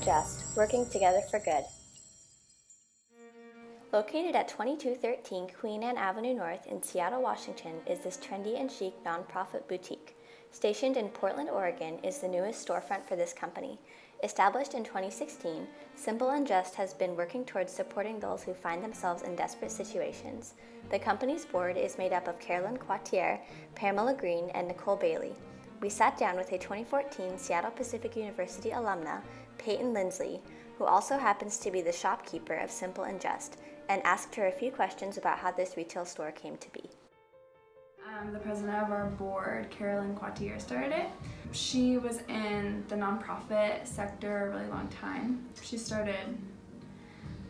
Just, working together for good. Located at 2213 Queen Anne Avenue North in Seattle, Washington, is this trendy and chic nonprofit boutique. Stationed in Portland, Oregon, is the newest storefront for this company. Established in 2016, Simple and Just has been working towards supporting those who find themselves in desperate situations. The company's board is made up of Shaylynne, Pamela Green, and Nicole Bailey. We sat down with a 2014 Seattle Pacific University alumna, Peyton Lindsley, who also happens to be the shopkeeper of Simple and Just, and asked her a few questions about how this retail store came to be. The president of our board, Shaylynne, started it. She was in the nonprofit sector a really long time. She started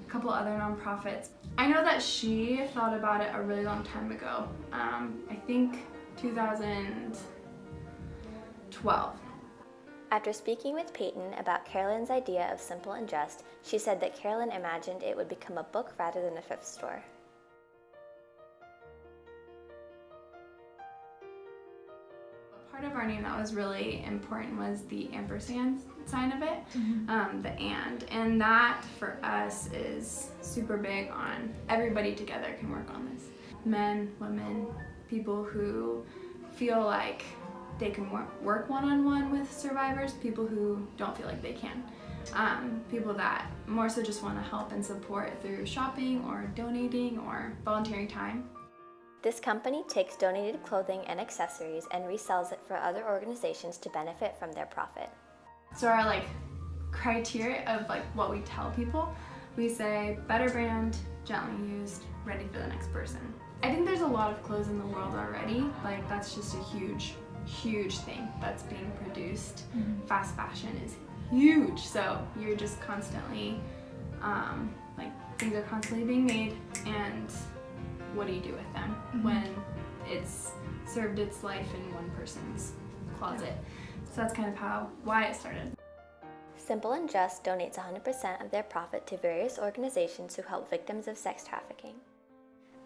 a couple other nonprofits. I know that she thought about it a really long time ago. I think 2012. After speaking with Peyton about Shaylynne's idea of Simple and Just, she said that Shaylynne imagined it would become a book rather than a thrift store. Part of our name that was really important was the ampersand sign of it, the and that for us is super big on everybody together can work on this. Men, women, people who feel like they can work one-on-one with survivors, people who don't feel like they can. People that more so just want to help and support through shopping or donating or volunteering time. This company takes donated clothing and accessories and resells it for other organizations to benefit from their profit. So our criteria of what we tell people, we say better brand, gently used, ready for the next person. I think there's a lot of clothes in the world already. That's just a huge thing that's being produced. Fast fashion is huge, so you're just constantly things are constantly being made, and what do you do with them when it's served its life in one person's closet? So that's kind of why it started. Simple and Just donates 100% of their profit to various organizations who help victims of sex trafficking.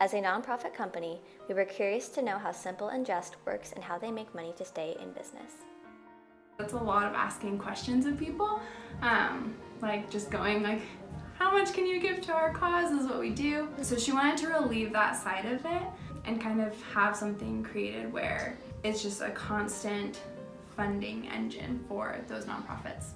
As a nonprofit company, we were curious to know how Simple and Just works and how they make money to stay in business. That's a lot of asking questions of people, just going how much can you give to our cause is what we do. So she wanted to relieve that side of it and kind of have something created where it's just a constant funding engine for those nonprofits.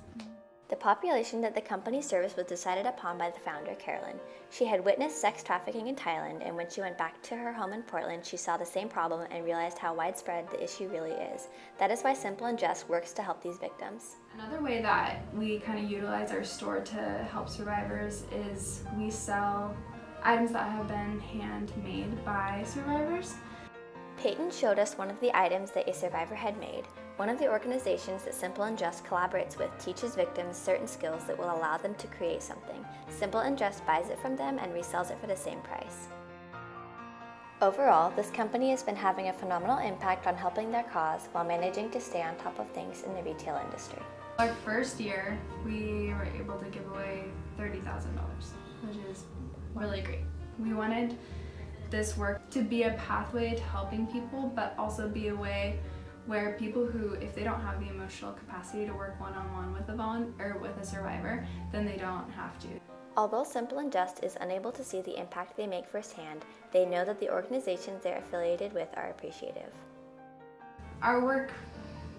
The population that the company serves was decided upon by the founder, Shaylynne. She had witnessed sex trafficking in Thailand, and when she went back to her home in Portland, she saw the same problem and realized how widespread the issue really is. That is why Simple and Just works to help these victims. Another way that we kind of utilize our store to help survivors is we sell items that have been handmade by survivors. Peyton showed us one of the items that a survivor had made. One of the organizations that Simple and Just collaborates with teaches victims certain skills that will allow them to create something. Simple and Just buys it from them and resells it for the same price. Overall, this company has been having a phenomenal impact on helping their cause while managing to stay on top of things in the retail industry. Our first year, we were able to give away $30,000, which is really great. We wanted this work to be a pathway to helping people, but also be a way where people who, if they don't have the emotional capacity to work one-on-one with a survivor, then they don't have to. Although Simple and Just is unable to see the impact they make firsthand, they know that the organizations they're affiliated with are appreciative. Our work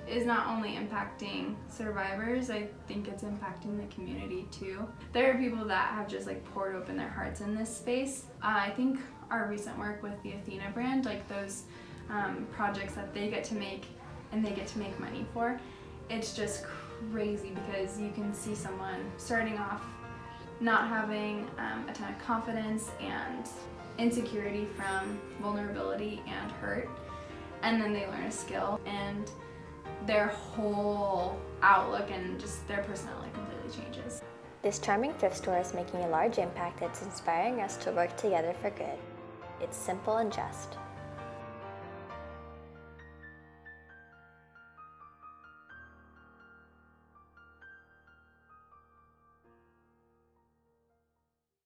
is not only impacting survivors, I think it's impacting the community too. There are people that have just poured open their hearts in this space. I think our recent work with the Athena brand, those projects that they get to make and they get to make money for, it's just crazy because you can see someone starting off not having a ton of confidence and insecurity from vulnerability and hurt, and then they learn a skill and their whole outlook and just their personality completely changes. This charming thrift store is making a large impact that's inspiring us to work together for good. It's Simple and Just.